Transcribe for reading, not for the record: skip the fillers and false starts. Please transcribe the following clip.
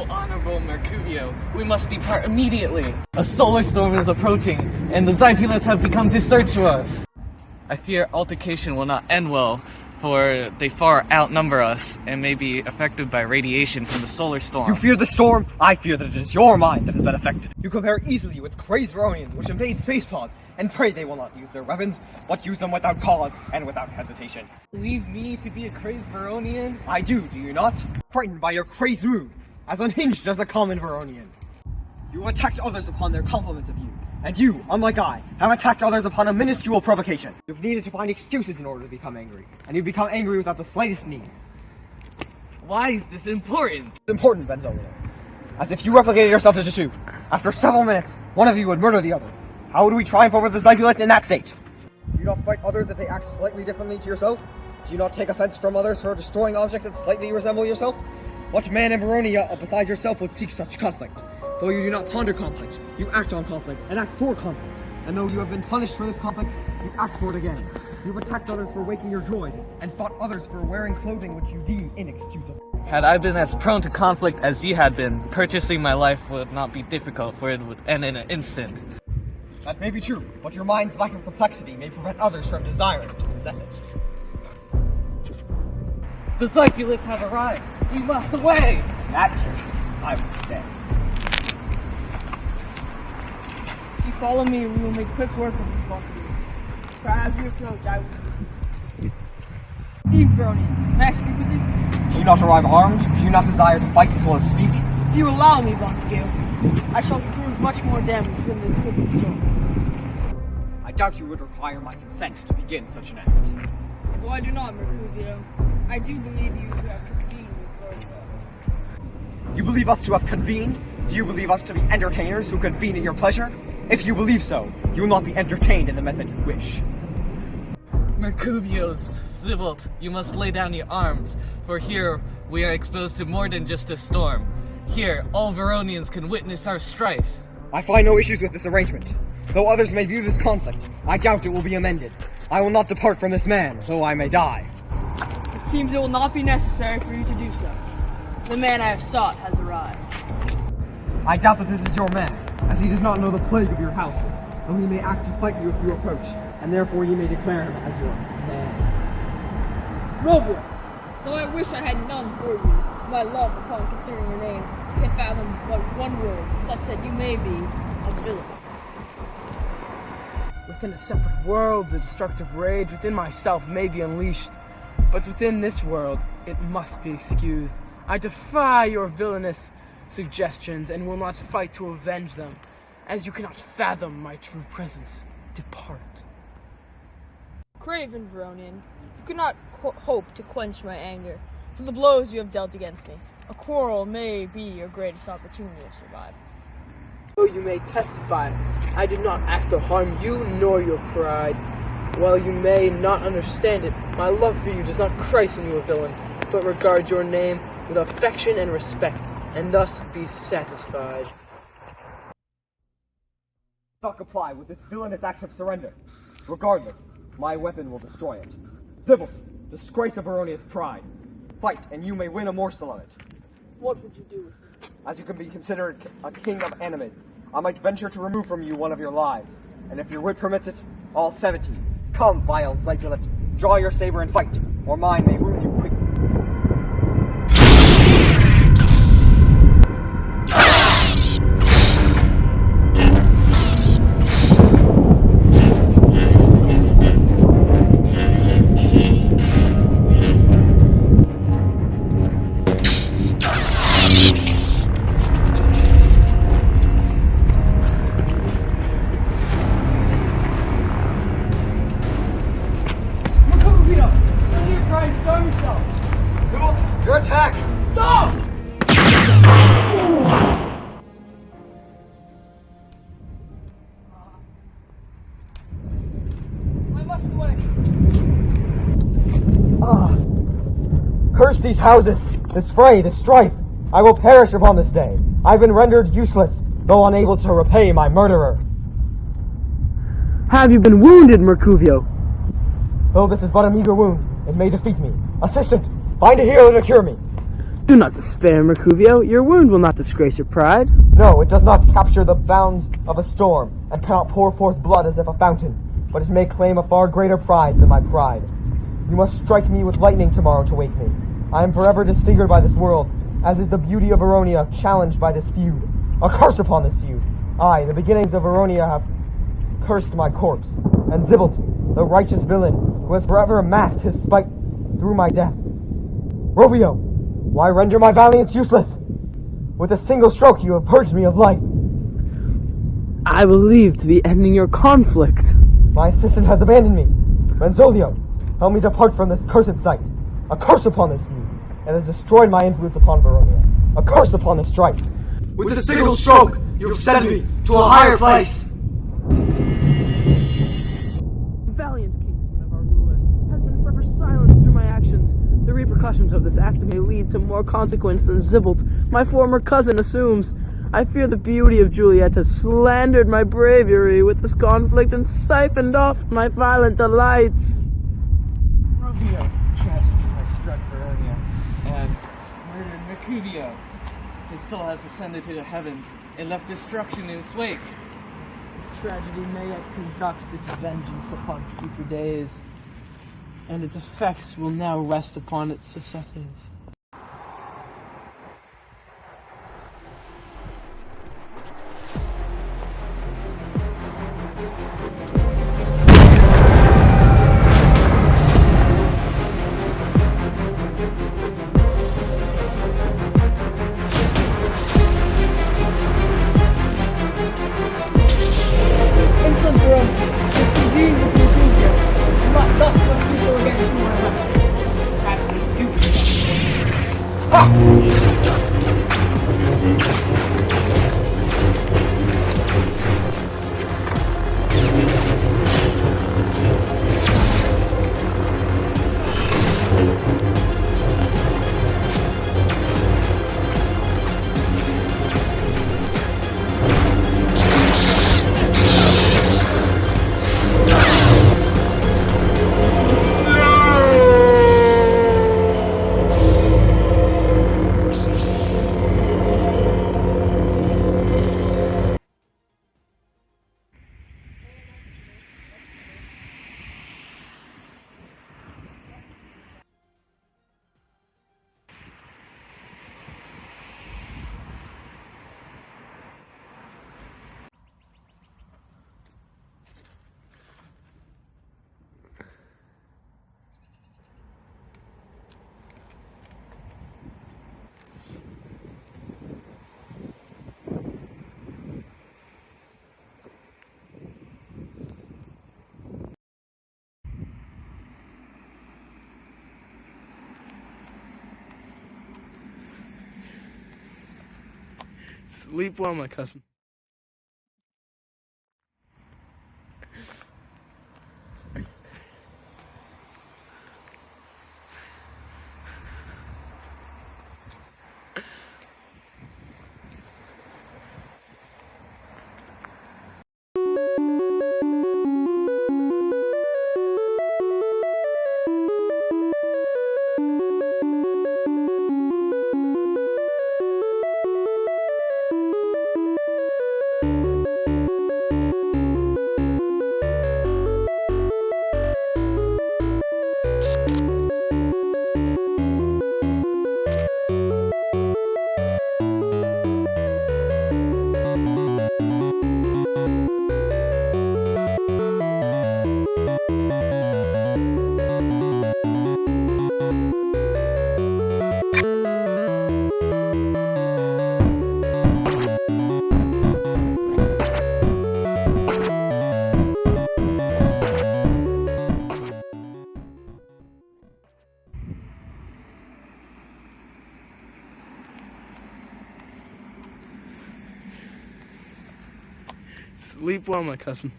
Oh, Honorable Mercuvio, we must depart immediately. A solar storm is approaching, and the Zypulets have become to search for us. I fear altercation will not end well, for they far outnumber us and may be affected by radiation from the solar storm. You fear the storm? I fear that it is your mind that has been affected. You compare easily with crazed Veronians, which invade space pods, and pray they will not use their weapons, but use them without cause and without hesitation. Believe me to be a crazed Veronian? I do you not? Frightened by your crazed mood, as unhinged as a common Veronian. You have attacked others upon their compliments of you, and you, unlike I, have attacked others upon a minuscule provocation. You've needed to find excuses in order to become angry, and you've become angry without the slightest need. Why is this important? It's important, Benzolo. As if you replicated yourself into two. After several minutes, one of you would murder the other. How would we triumph over the Zypulets in that state? Do you not fight others if they act slightly differently to yourself? Do you not take offense from others for destroying objects that slightly resemble yourself? What man in Veronia besides yourself would seek such conflict? Though you do not ponder conflict, you act on conflict and act for conflict. And though you have been punished for this conflict, you act for it again. You've attacked others for waking your joys, and fought others for wearing clothing which you deem inexcusable. Had I been as prone to conflict as ye had been, purchasing my life would not be difficult, for it would end in an instant. That may be true, but your mind's lack of complexity may prevent others from desiring to possess it. The Zypulets have arrived. We must away. In that case, I will stay. If you follow me, we will make quick work of these monsters. For as we approach, I will speak. Esteemed Veronians, may I speak with you? Do you not arrive armed? Do you not desire to fight as well as speak? If you allow me, Bontegale, I shall prove much more damage than this simple storm. I doubt you would require my consent to begin such an act. Though I do not, Mercuvio, I do believe you to have convened with Romeo. You believe us to have convened? Do you believe us to be entertainers who convene at your pleasure? If you believe so, you will not be entertained in the method you wish. Mercuvios, Zybalt, you must lay down your arms, for here we are exposed to more than just a storm. Here, all Veronians can witness our strife. I find no issues with this arrangement. Though others may view this conflict, I doubt it will be amended. I will not depart from this man, though I may die. It seems it will not be necessary for you to do so. The man I have sought has arrived. I doubt that this is your man, as he does not know the plague of your house, though he may act to fight you if you approach, and therefore you may declare him as your man. Romeo, though I wish I had none for you, my love upon considering your name can fathom but one word, such that you may be a villain. Within a separate world, the destructive rage within myself may be unleashed, but within this world, it must be excused. I defy your villainous suggestions and will not fight to avenge them, as you cannot fathom my true presence. Depart. Craven Veronian, you cannot hope to quench my anger for the blows you have dealt against me. A quarrel may be your greatest opportunity of survival. Though you may testify, I did not act to harm you nor your pride. While you may not understand it, my love for you does not christen you a villain, but regard your name with affection and respect, and thus be satisfied. Not comply with this villainous act of surrender. Regardless, my weapon will destroy it. Zybalt, disgrace of Veronia's pride. Fight, and you may win a morsel of it. What would you do with me? As you can be considered a king of animates, I might venture to remove from you one of your lives. And if your wit permits it, all 70. Come, vile Zypulet, draw your saber and fight, or mine may wound you quickly. Your attack! Stop! I must away. Curse these houses, this fray, this strife. I will perish upon this day. I've been rendered useless, though unable to repay my murderer. Have you been wounded, Mercuvio? Though this is but a meager wound, it may defeat me. Assistant, find a healer to cure me. Do not despair, Mercutio. Your wound will not disgrace your pride. No, it does not capture the bounds of a storm, and cannot pour forth blood as if a fountain, but it may claim a far greater prize than my pride. You must strike me with lightning tomorrow to wake me. I am forever disfigured by this world, as is the beauty of Veronia challenged by this feud. A curse upon this feud. I, the beginnings of Veronia, have cursed my corpse, and Zibalt, the righteous villain, who has forever amassed his spite through my death. Romeo, why render my valiance useless? With a single stroke you have purged me of life. I believe to be ending your conflict. My assistant has abandoned me. Benzolio, help me depart from this cursed sight. A curse upon this feud, and has destroyed my influence upon Veronia. A curse upon this strife. With a single stroke, you have sent me to a higher place. Valiant kinsman of our ruler has been forever silenced through my actions. The repercussions of this act may lead to more consequence than Zibalt, my former cousin, assumes. I fear the beauty of Juliet has slandered my bravery with this conflict and siphoned off my violent delights. Romeo, tragedy has struck Veronia and murdered Mercutio. His soul has ascended to the heavens and left destruction in its wake. This tragedy may yet conduct its vengeance upon future days, and its effects will now rest upon its successors. Sleep well, my cousin. Sleep well, my cousin.